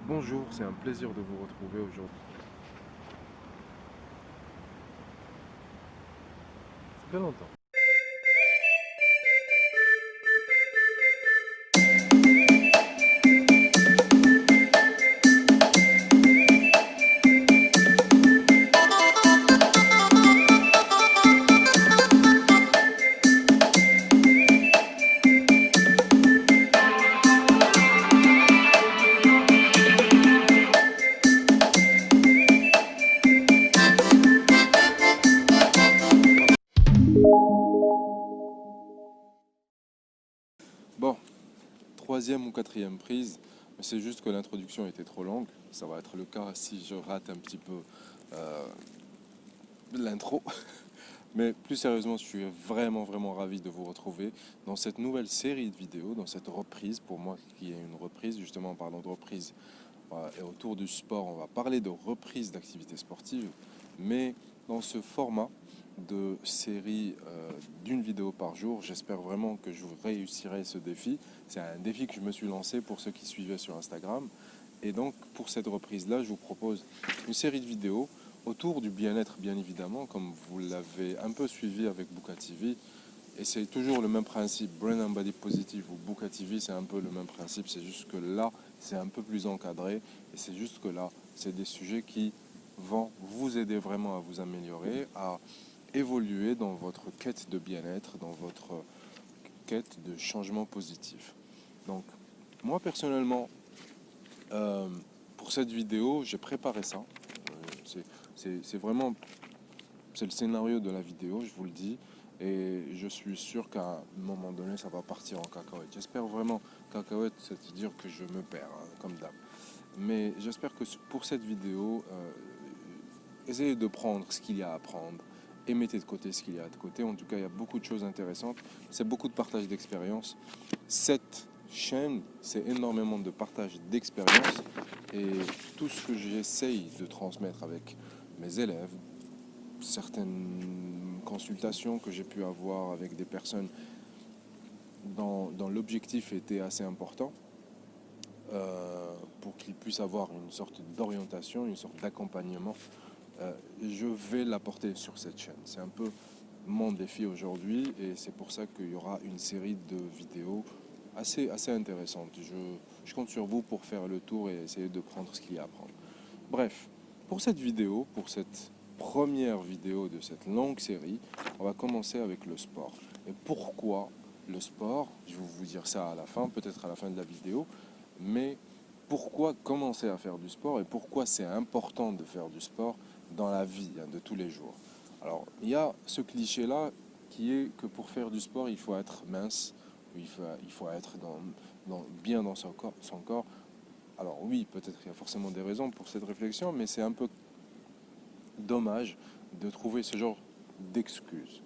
Bonjour, c'est un plaisir de vous retrouver aujourd'hui. Ça fait longtemps. Bon, troisième ou quatrième prise, mais c'est juste que l'introduction était trop longue. Ça va être le cas si je rate un petit peu euh, l'intro. Mais plus sérieusement, je suis vraiment ravi de vous retrouver dans cette nouvelle série de vidéos, dans cette reprise, pour moi qui est une reprise, justement en parlant de reprise, et autour du sport, on va parler de reprise d'activité sportive, mais dans ce format de série d'une vidéo par jour, j'espère vraiment que je réussirai ce défi. C'est un défi que je me suis lancé pour ceux qui suivaient sur Instagram. Et donc, pour cette reprise-là, je vous propose une série de vidéos autour du bien-être, bien évidemment, comme vous l'avez un peu suivi avec Buka TV. Et c'est toujours le même principe, Brain and Body Positive ou Buka TV, c'est un peu le même principe, c'est juste que là, c'est un peu plus encadré, et c'est juste que là, c'est des sujets qui vont vous aider vraiment à vous améliorer, à évoluer dans votre quête de bien-être, dans votre quête de changement positif. Donc, moi personnellement, euh, pour cette vidéo, j'ai préparé ça. C'est vraiment, c'est le scénario de la vidéo, je vous le dis. Et je suis sûr qu'à un moment donné, ça va partir en cacahuète. J'espère vraiment cacahuète, c'est-à-dire que je me perds, hein, comme d'hab. Mais j'espère que pour cette vidéo, essayez de prendre ce qu'il y a à prendre et mettez de côté ce qu'il y a de côté. En tout cas, il y a beaucoup de choses intéressantes. C'est beaucoup de partage d'expérience. Cette chaîne, c'est énormément de partage d'expérience. Et tout ce que j'essaye de transmettre avec mes élèves, certaines consultations que j'ai pu avoir avec des personnes dont l'objectif était assez important, pour qu'ils puissent avoir une sorte d'orientation, une sorte d'accompagnement, je vais l'apporter sur cette chaîne. C'est un peu mon défi aujourd'hui et c'est pour ça qu'il y aura une série de vidéos assez intéressantes. Je compte sur vous pour faire le tour et essayer de prendre ce qu'il y a à prendre. Bref, pour cette vidéo, pour cette première vidéo de cette longue série, on va commencer avec le sport. Et pourquoi le sport? Je vais vous dire ça à la fin, peut-être à la fin de la vidéo, mais pourquoi commencer à faire du sport et pourquoi c'est important de faire du sport dans la vie, hein, de tous les jours. Alors, il y a ce cliché-là qui est que pour faire du sport, il faut être mince, il faut être bien dans son corps. Alors oui, peut-être qu'il y a forcément des raisons pour cette réflexion, mais c'est un peu dommage de trouver ce genre d'excuses.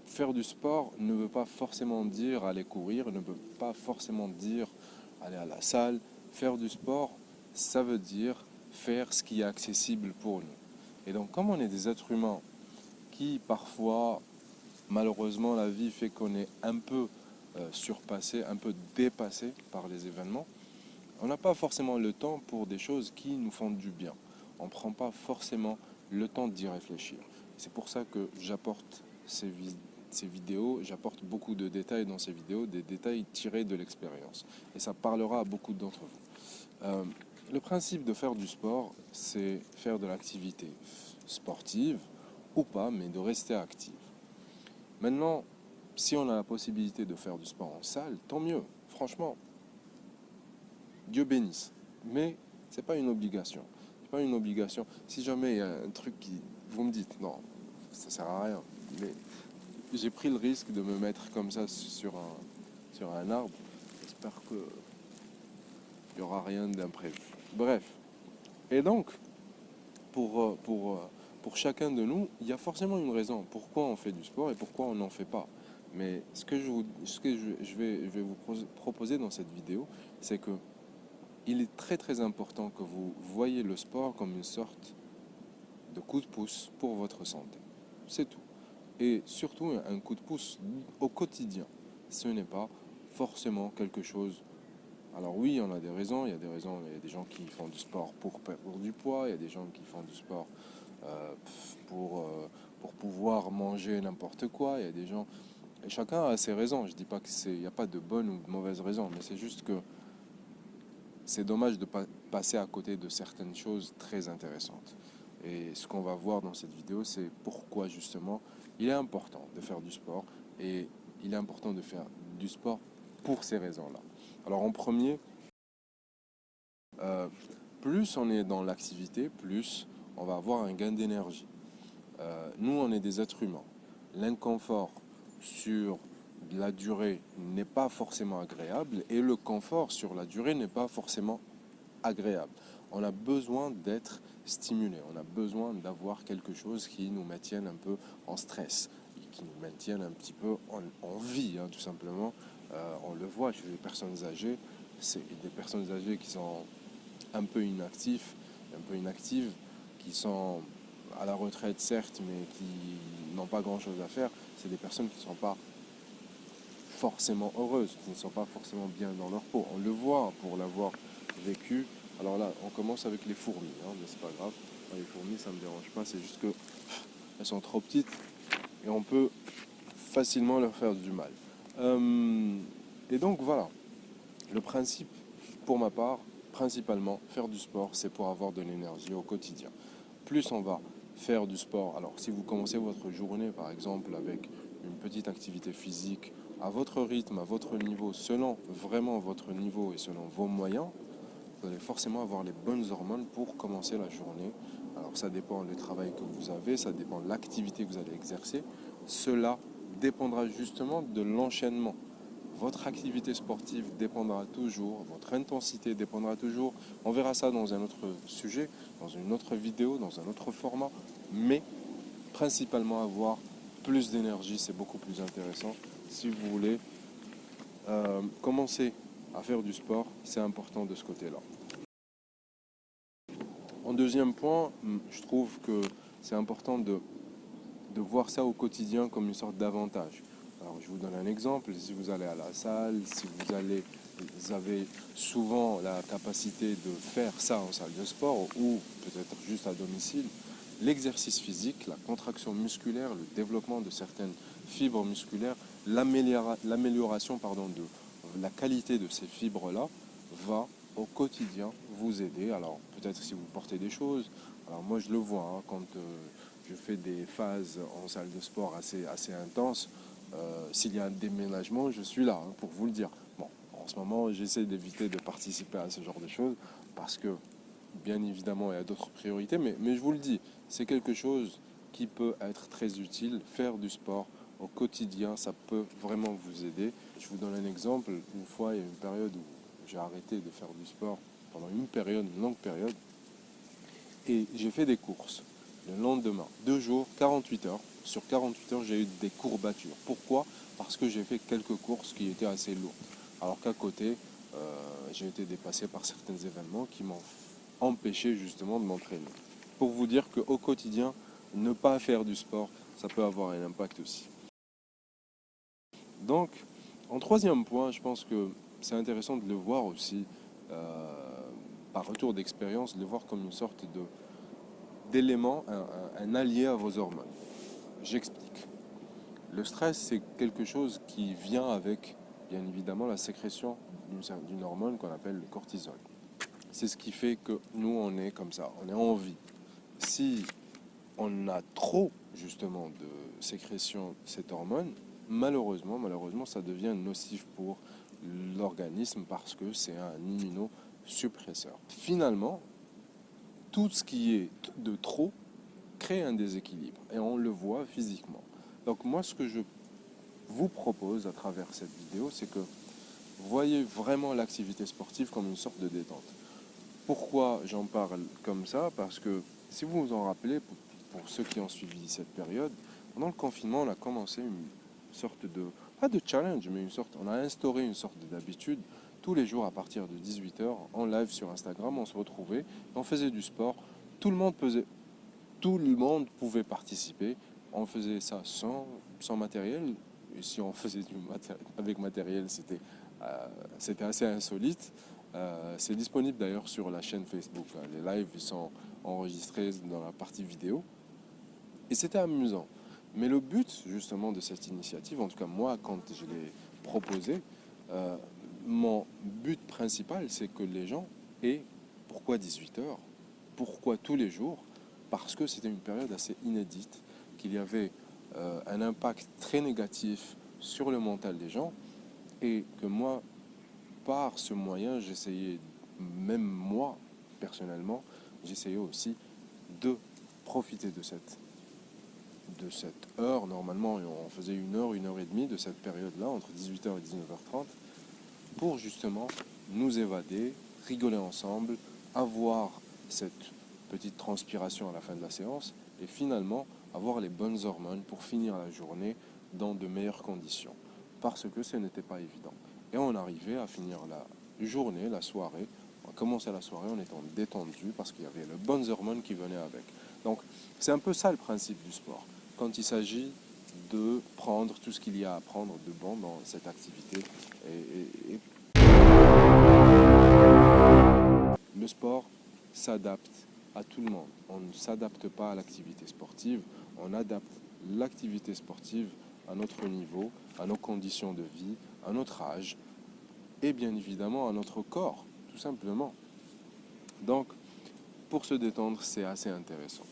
Faire du sport ne veut pas forcément dire aller courir, ne veut pas forcément dire aller à la salle. Faire du sport, ça veut dire faire ce qui est accessible pour nous. Et donc, comme on est des êtres humains qui, parfois, malheureusement, la vie fait qu'on est un peu surpassé, un peu dépassé par les événements, on n'a pas forcément le temps pour des choses qui nous font du bien. On ne prend pas forcément le temps d'y réfléchir. C'est pour ça que j'apporte ces vidéos, j'apporte beaucoup de détails dans ces vidéos, des détails tirés de l'expérience. Et ça parlera à beaucoup d'entre vous. Le principe de faire du sport, c'est faire de l'activité sportive ou pas, mais de rester actif. Maintenant, si on a la possibilité de faire du sport en salle, tant mieux. Franchement, Dieu bénisse. Mais c'est pas une obligation. C'est pas une obligation. Si jamais il y a un truc qui. Vous me dites, non, ça sert à rien. Mais j'ai pris le risque de me mettre comme ça sur un arbre. J'espère qu'il n'y aura rien d'imprévu. Bref. Et donc, pour chacun de nous, il y a forcément une raison. Pourquoi on fait du sport et pourquoi on n'en fait pas. Mais ce que je vais vous proposer dans cette vidéo, c'est que il est très important que vous voyez le sport comme une sorte de coup de pouce pour votre santé. C'est tout. Et surtout un coup de pouce au quotidien. Ce n'est pas forcément quelque chose Alors oui, on a des raisons. Il y a des raisons. Il y a des gens qui font du sport pour perdre du poids. Il y a des gens qui font du sport euh, pour, euh, pour pouvoir manger n'importe quoi. Il y a des gens. Et chacun a ses raisons. Je dis pas que il n'y a pas de bonne ou de mauvaise raison, mais c'est juste que c'est dommage de passer à côté de certaines choses très intéressantes. Et ce qu'on va voir dans cette vidéo, c'est pourquoi justement il est important de faire du sport et il est important de faire du sport pour ces raisons-là. Alors en premier, euh, plus on est dans l'activité, plus on va avoir un gain d'énergie. Nous, on est des êtres humains. L'inconfort sur la durée n'est pas forcément agréable et le confort sur la durée n'est pas forcément agréable. On a besoin d'être stimulé, on a besoin d'avoir quelque chose qui nous maintienne un peu en stress, qui nous maintienne un petit peu en vie, hein, tout simplement. On le voit chez les personnes âgées, c'est des personnes âgées qui sont un peu inactives, qui sont à la retraite certes, mais qui n'ont pas grand-chose à faire. C'est des personnes qui ne sont pas forcément heureuses, qui ne sont pas forcément bien dans leur peau. On le voit pour l'avoir vécu. Alors là, on commence avec les fourmis, hein, mais c'est pas grave. Les fourmis, ça me dérange pas, c'est juste que elles sont trop petites et on peut facilement leur faire du mal. Et donc voilà, le principe, pour ma part, principalement, faire du sport, c'est pour avoir de l'énergie au quotidien. Plus on va faire du sport, alors si vous commencez votre journée par exemple avec une petite activité physique à votre rythme, à votre niveau, selon vraiment votre niveau et selon vos moyens, vous allez forcément avoir les bonnes hormones pour commencer la journée. Alors ça dépend du travail que vous avez, ça dépend de l'activité que vous allez exercer. Cela dépendra justement de l'enchaînement. Votre activité sportive dépendra toujours, votre intensité dépendra toujours. On verra ça dans un autre sujet, dans une autre vidéo, dans un autre format. Mais principalement avoir plus d'énergie, c'est beaucoup plus intéressant. Si vous voulez commencer à faire du sport, c'est important de ce côté-là. En deuxième point, je trouve que c'est important de voir ça au quotidien comme une sorte d'avantage. Alors je vous donne un exemple, si vous allez à la salle, si vous avez souvent la capacité de faire ça en salle de sport ou peut-être juste à domicile, l'exercice physique, la contraction musculaire, le développement de certaines fibres musculaires, l'amélioration de la qualité de ces fibres-là va au quotidien vous aider. Alors peut-être si vous portez des choses, alors moi je le vois hein, quand je fais des phases en salle de sport assez intenses. S'il y a un déménagement, je suis là hein, pour vous le dire. Bon, en ce moment, j'essaie d'éviter de participer à ce genre de choses parce que, bien évidemment, il y a d'autres priorités, mais je vous le dis, c'est quelque chose qui peut être très utile. Faire du sport au quotidien, ça peut vraiment vous aider. Je vous donne un exemple. Une fois, il y a une période où j'ai arrêté de faire du sport pendant une longue période, et j'ai fait des courses. Le lendemain, 2 jours, 48 heures. Sur 48 heures, j'ai eu des courbatures. Pourquoi? Parce que j'ai fait quelques courses qui étaient assez lourdes. Alors qu'à côté, j'ai été dépassé par certains événements qui m'ont empêché justement de m'entraîner. Pour vous dire qu'au quotidien, ne pas faire du sport, ça peut avoir un impact aussi. Donc, en troisième point, je pense que c'est intéressant de le voir aussi, euh, par retour d'expérience, de le voir comme une sorte d'élément, un allié à vos hormones. J'explique. Le stress, c'est quelque chose qui vient avec, bien évidemment, la sécrétion d'une hormone qu'on appelle le cortisol. C'est ce qui fait que nous, on est comme ça, on est en vie. Si on a trop, justement, de sécrétion de cette hormone, malheureusement, ça devient nocif pour l'organisme parce que c'est un immunosuppresseur. Finalement, tout ce qui est de trop crée un déséquilibre et on le voit physiquement. Donc moi, ce que je vous propose à travers cette vidéo, c'est que vous voyez vraiment l'activité sportive comme une sorte de détente. Pourquoi j'en parle comme ça? Parce que si vous vous en rappelez, pour ceux qui ont suivi cette période, pendant le confinement, on a commencé une sorte de, pas de challenge, mais on a instauré une sorte d'habitude. Tous les jours à partir de 18 heures, en live sur Instagram, on se retrouvait, on faisait du sport, tout le monde faisait, tout le monde pouvait participer. On faisait ça sans matériel. Et si on faisait avec matériel, c'était C'était assez insolite. C'est disponible d'ailleurs sur la chaîne Facebook. Les lives ils sont enregistrés dans la partie vidéo. Et c'était amusant. Mais le but justement de cette initiative, en tout cas moi quand je l'ai proposé, euh, mon but principal c'est que les gens aient pourquoi 18 heures, pourquoi tous les jours, parce que c'était une période assez inédite, qu'il y avait un impact très négatif sur le mental des gens et que moi, par ce moyen, j'essayais, même moi personnellement, j'essayais aussi de profiter de cette heure. Normalement, on faisait une heure et demie de cette période-là, entre 18 h et 19 h 30, pour justement nous évader, rigoler ensemble, avoir cette petite transpiration à la fin de la séance et finalement avoir les bonnes hormones pour finir la journée dans de meilleures conditions. Parce que ce n'était pas évident. Et on arrivait à finir la journée, la soirée. On commençait la soirée en étant détendu parce qu'il y avait les bonnes hormones qui venaient avec. Donc c'est un peu ça le principe du sport. Quand il s'agit de prendre tout ce qu'il y a à prendre de bon dans cette activité. Et le sport s'adapte à tout le monde. On ne s'adapte pas à l'activité sportive, on adapte l'activité sportive à notre niveau, à nos conditions de vie, à notre âge et bien évidemment à notre corps, tout simplement. Donc, pour se détendre, c'est assez intéressant.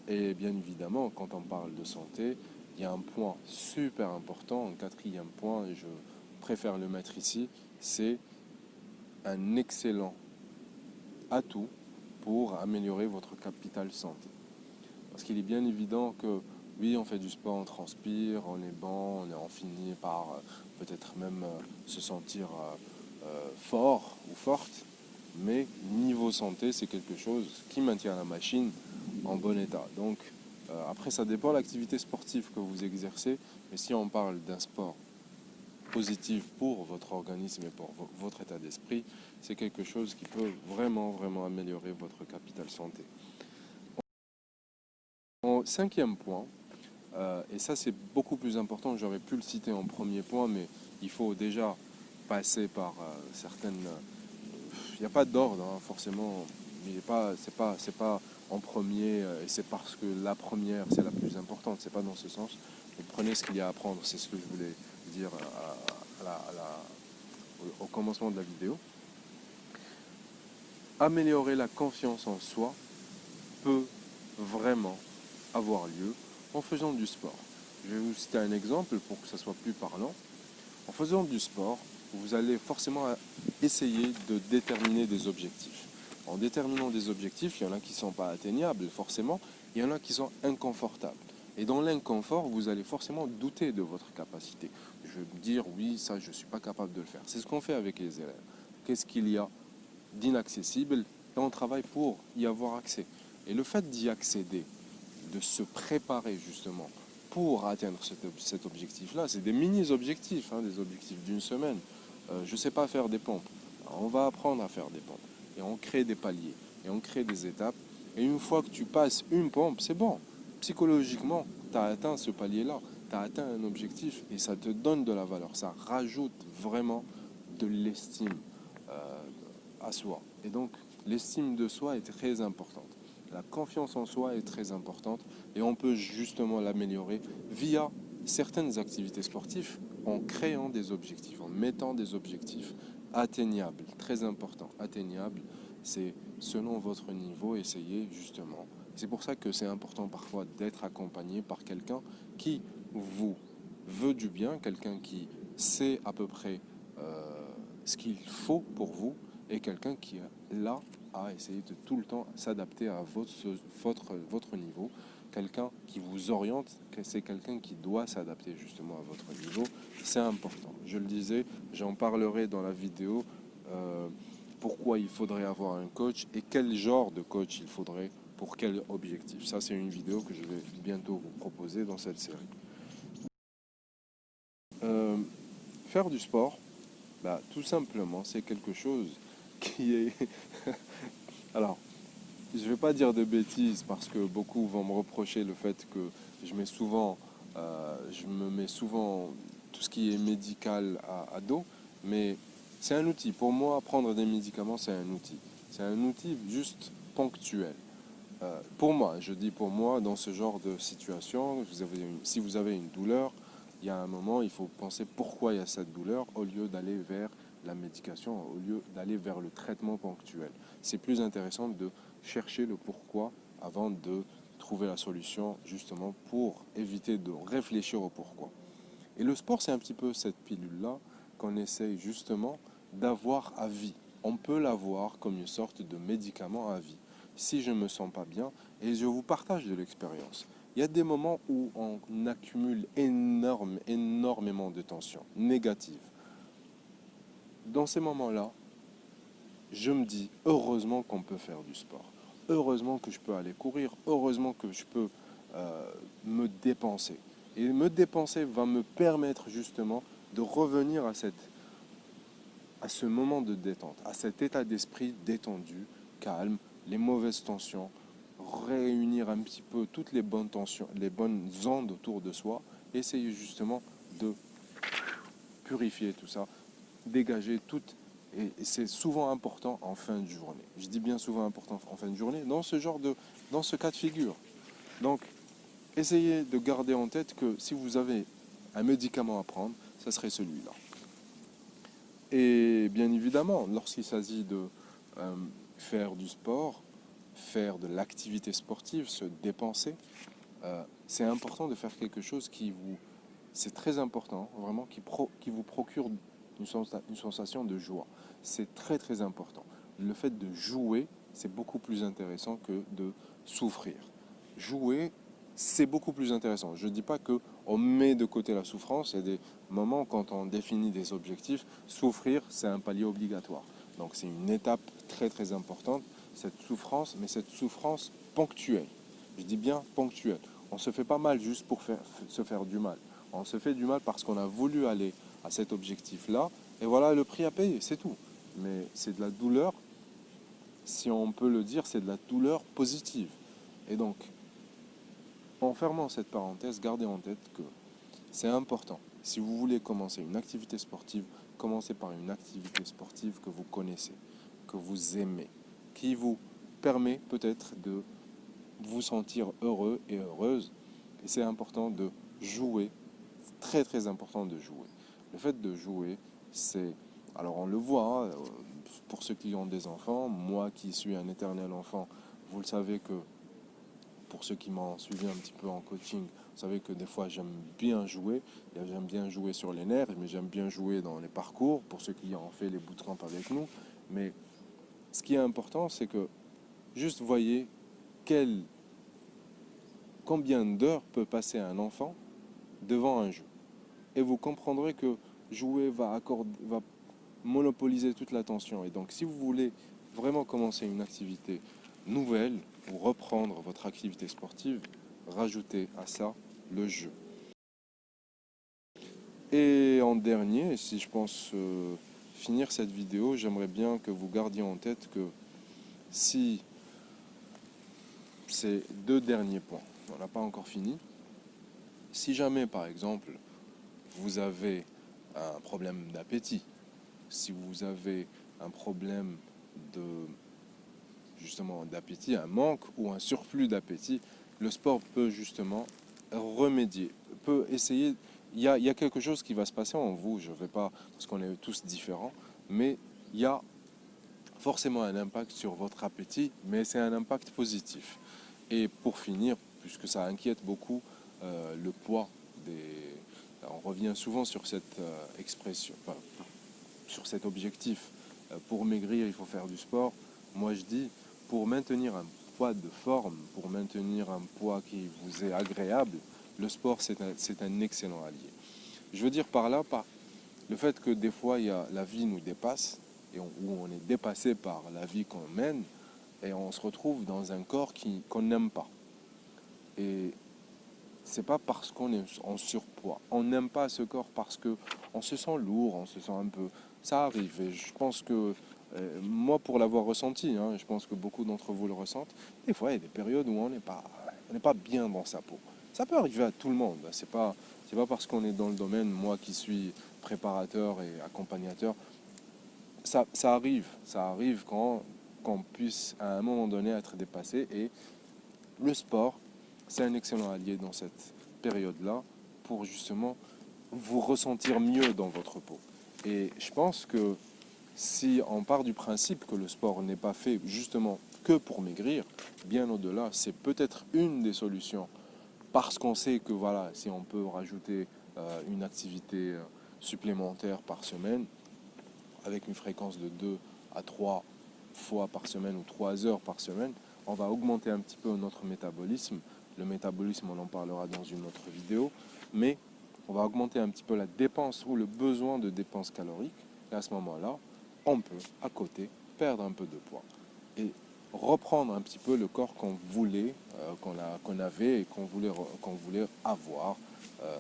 Et bien évidemment, quand on parle de santé, il y a un point super important, un quatrième point, et je préfère le mettre ici, c'est un excellent atout pour améliorer votre capital santé. Parce qu'il est bien évident que oui, on fait du sport, on transpire, on est bon, on finit par peut-être même se sentir fort ou forte, mais niveau santé, c'est quelque chose qui maintient la machine en bon état. Donc après, ça dépend de l'activité sportive que vous exercez, mais si on parle d'un sport positif pour votre organisme et pour votre état d'esprit, c'est quelque chose qui peut vraiment, vraiment améliorer votre capital santé. En cinquième point, et ça c'est beaucoup plus important, j'aurais pu le citer en premier point, mais il faut déjà passer par certaines... Il n'y a pas d'ordre, hein, forcément, c'est pas en premier, et c'est parce que la première c'est la plus importante, c'est pas dans ce sens. Mais prenez ce qu'il y a à prendre, c'est ce que je voulais dire au commencement de la vidéo. Améliorer la confiance en soi peut vraiment avoir lieu en faisant du sport. Je vais vous citer un exemple pour que ça soit plus parlant. En faisant du sport, vous allez forcément essayer de déterminer des objectifs. En déterminant des objectifs, il y en a qui ne sont pas atteignables forcément, il y en a qui sont inconfortables. Et dans l'inconfort, vous allez forcément douter de votre capacité. Je vais me dire, oui, ça, je ne suis pas capable de le faire. C'est ce qu'on fait avec les élèves. Qu'est-ce qu'il y a d'inaccessible et on travaille pour y avoir accès. Et le fait d'y accéder, de se préparer justement pour atteindre cet objectif-là, c'est des mini-objectifs, hein, des objectifs d'une semaine. Je ne sais pas faire des pompes. Alors, on va apprendre à faire des pompes. Et on crée des paliers. Et on crée des étapes. Et une fois que tu passes une pompe, c'est bon. Psychologiquement, tu as atteint ce palier-là. Tu as atteint un objectif et ça te donne de la valeur. Ça rajoute vraiment de l'estime à soi. Et donc, l'estime de soi est très importante. La confiance en soi est très importante et on peut justement l'améliorer via certaines activités sportives en créant des objectifs, en mettant des objectifs atteignables, très important. Atteignable, c'est selon votre niveau, essayez justement. C'est pour ça que c'est important parfois d'être accompagné par quelqu'un qui vous veut du bien, quelqu'un qui sait à peu près ce qu'il faut pour vous et quelqu'un qui est là à essayer de tout le temps s'adapter à votre niveau. Quelqu'un qui vous oriente, c'est quelqu'un qui doit s'adapter justement à votre niveau. C'est important. Je le disais, j'en parlerai dans la vidéo. Pourquoi il faudrait avoir un coach et quel genre de coach il faudrait pour quel objectif. Ça, c'est une vidéo que je vais bientôt vous proposer dans cette série. Faire du sport, bah, tout simplement, c'est quelque chose qui est... Alors, je ne vais pas dire de bêtises parce que beaucoup vont me reprocher le fait que je me mets souvent tout ce qui est médical à dos, mais c'est un outil. Pour moi, prendre des médicaments, c'est un outil. C'est un outil juste ponctuel. Pour moi, je dis pour moi, dans ce genre de situation, si vous avez une douleur, il y a un moment, il faut penser pourquoi il y a cette douleur au lieu d'aller vers la médication, au lieu d'aller vers le traitement ponctuel. C'est plus intéressant de chercher le pourquoi avant de trouver la solution, justement pour éviter de réfléchir au pourquoi. Et le sport, c'est un petit peu cette pilule-là qu'on essaye justement d'avoir à vie. On peut l'avoir comme une sorte de médicament à vie. Si je ne me sens pas bien, et je vous partage de l'expérience, il y a des moments où on accumule énormément de tensions négatives. Dans ces moments-là, je me dis heureusement qu'on peut faire du sport. Heureusement que je peux aller courir. Heureusement que je peux me dépenser. Et me dépenser va me permettre justement de revenir à ce moment de détente, à cet état d'esprit détendu, calme, les mauvaises tensions, réunir un petit peu toutes les bonnes tensions, les bonnes ondes autour de soi, essayer justement de purifier tout ça, dégager toutes. Et c'est souvent important en fin de journée. Je dis bien souvent important en fin de journée, dans ce cas de figure. Donc, essayez de garder en tête que si vous avez un médicament à prendre, ça serait celui-là. Et bien évidemment, lorsqu'il s'agit de faire du sport, faire de l'activité sportive, se dépenser, c'est important de faire quelque chose c'est très important, vraiment, qui vous procure une sensation de joie. C'est très très important. Le fait de jouer, c'est beaucoup plus intéressant que de souffrir. Jouer, c'est beaucoup plus intéressant. Je ne dis pas qu'on met de côté la souffrance. Il y a des moments quand on définit des objectifs, souffrir, c'est un palier obligatoire. Donc c'est une étape très très importante, cette souffrance, mais cette souffrance ponctuelle. Je dis bien ponctuelle. On ne se fait pas mal juste pour se faire du mal. On se fait du mal parce qu'on a voulu aller à cet objectif-là, et voilà le prix à payer, c'est tout. Mais c'est de la douleur, si on peut le dire, c'est de la douleur positive. Et donc, en fermant cette parenthèse, gardez en tête que c'est important. Si vous voulez commencer une activité sportive, commencez par une activité sportive que vous connaissez, que vous aimez, qui vous permet peut-être de vous sentir heureux et heureuse. Et c'est important de jouer, c'est très très important de jouer. Le fait de jouer, alors on le voit, hein, pour ceux qui ont des enfants, moi qui suis un éternel enfant, vous le savez que pour ceux qui m'ont suivi un petit peu en coaching, vous savez que des fois j'aime bien jouer. J'aime bien jouer sur les nerfs, mais j'aime bien jouer dans les parcours, pour ceux qui ont fait les bootcamps avec nous. Mais ce qui est important, c'est que juste voyez combien d'heures peut passer un enfant devant un jeu. Et vous comprendrez que jouer va monopoliser toute l'attention. Et donc si vous voulez vraiment commencer une activité nouvelle ou reprendre votre activité sportive, rajoutez à ça le jeu. Et en dernier, si je pense finir cette vidéo, j'aimerais bien que vous gardiez en tête que si ces deux derniers points, on n'a pas encore fini, si jamais par exemple vous avez un problème d'appétit, si vous avez un problème d'appétit, un manque ou un surplus d'appétit, le sport peut justement remédier, peut essayer. Il y a quelque chose qui va se passer en vous, je ne vais pas, parce qu'on est tous différents, mais il y a forcément un impact sur votre appétit, mais c'est un impact positif. Et pour finir, puisque ça inquiète beaucoup, le poids on revient souvent sur cette expression, enfin, sur cet objectif. Pour maigrir, il faut faire du sport. Moi, je dis, pour maintenir un poids de forme, pour maintenir un poids qui vous est agréable, le sport, c'est un excellent allié. Je veux dire par là, le fait que des fois, la vie nous dépasse, où on est dépassé par la vie qu'on mène, et on se retrouve dans un corps qu'on n'aime pas. Et c'est pas parce qu'on est en surpoids. On n'aime pas ce corps parce qu'on se sent lourd, on se sent un peu... Ça arrive, et je pense que, moi pour l'avoir ressenti, hein, je pense que beaucoup d'entre vous le ressentent, des fois il y a des périodes où on n'est pas bien dans sa peau. Ça peut arriver à tout le monde, c'est pas C'est pas parce qu'on est dans le domaine, moi qui suis préparateur et accompagnateur, ça arrive quand qu'on puisse à un moment donné être dépassé et le sport, c'est un excellent allié dans cette période-là pour justement vous ressentir mieux dans votre peau. Et je pense que si on part du principe que le sport n'est pas fait justement que pour maigrir, bien au-delà, c'est peut-être une des solutions parce qu'on sait que voilà, si on peut rajouter une activité supplémentaire par semaine, avec une fréquence de 2 à 3 fois par semaine ou 3 heures par semaine, on va augmenter un petit peu notre métabolisme. Le métabolisme, on en parlera dans une autre vidéo, mais on va augmenter un petit peu la dépense ou le besoin de dépenses caloriques. Et à ce moment-là, on peut, à côté, perdre un peu de poids et reprendre un petit peu le corps qu'on voulait, qu'on avait et qu'on voulait avoir euh,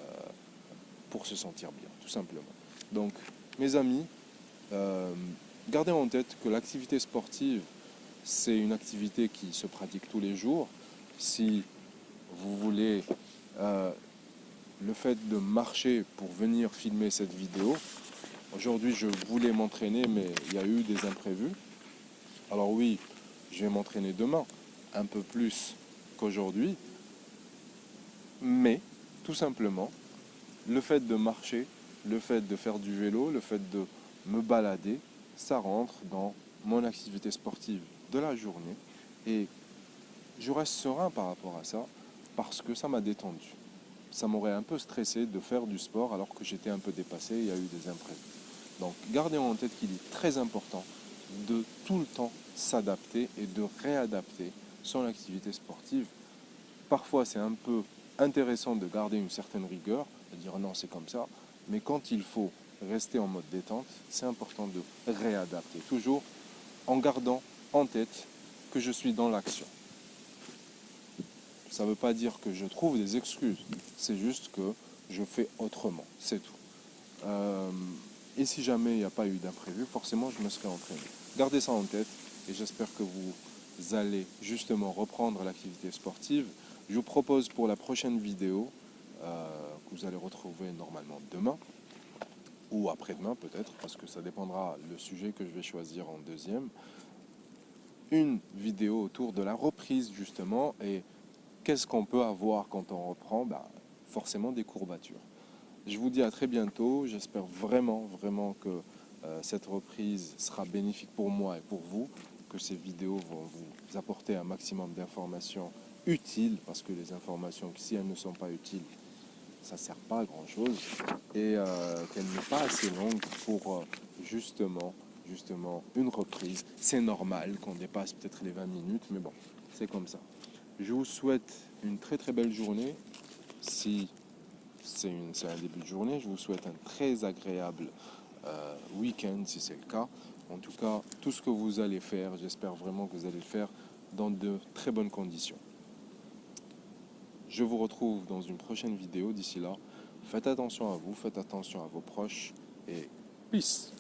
pour se sentir bien, tout simplement. Donc, mes amis, euh, gardez en tête que l'activité sportive, c'est une activité qui se pratique tous les jours. Si vous voulez le fait de marcher pour venir filmer cette vidéo, aujourd'hui je voulais m'entraîner mais il y a eu des imprévus. Alors oui, je vais m'entraîner demain, un peu plus qu'aujourd'hui, mais tout simplement, le fait de marcher, le fait de faire du vélo, le fait de me balader, ça rentre dans mon activité sportive de la journée et je reste serein par rapport à ça parce que ça m'a détendu. Ça m'aurait un peu stressé de faire du sport alors que j'étais un peu dépassé, il y a eu des imprévus. Donc gardez en tête qu'il est très important de tout le temps s'adapter et de réadapter son activité sportive. Parfois c'est un peu intéressant de garder une certaine rigueur, de dire non c'est comme ça, mais quand il faut rester en mode détente, c'est important de réadapter, toujours en gardant en tête que je suis dans l'action. Ça ne veut pas dire que je trouve des excuses, c'est juste que je fais autrement, c'est tout. Euh, et si jamais il n'y a pas eu d'imprévu, forcément je me serais entraîné. Gardez ça en tête et j'espère que vous allez justement reprendre l'activité sportive. Je vous propose pour la prochaine vidéo, que vous allez retrouver normalement demain, ou après-demain peut-être, parce que ça dépendra le sujet que je vais choisir en deuxième, une vidéo autour de la reprise justement et qu'est-ce qu'on peut avoir quand on reprend, forcément des courbatures. Je vous dis à très bientôt. J'espère vraiment, vraiment que cette reprise sera bénéfique pour moi et pour vous, que ces vidéos vont vous apporter un maximum d'informations utiles, parce que les informations, si elles ne sont pas utiles, ça ne sert pas à grand-chose, et qu'elle n'est pas assez longue pour justement une reprise. C'est normal qu'on dépasse peut-être les 20 minutes, mais bon, c'est comme ça. Je vous souhaite une très très belle journée. Si c'est un début de journée, je vous souhaite un très agréable week-end si c'est le cas. En tout cas, tout ce que vous allez faire, j'espère vraiment que vous allez le faire dans de très bonnes conditions. Je vous retrouve dans une prochaine vidéo. D'ici là, faites attention à vous, faites attention à vos proches et peace.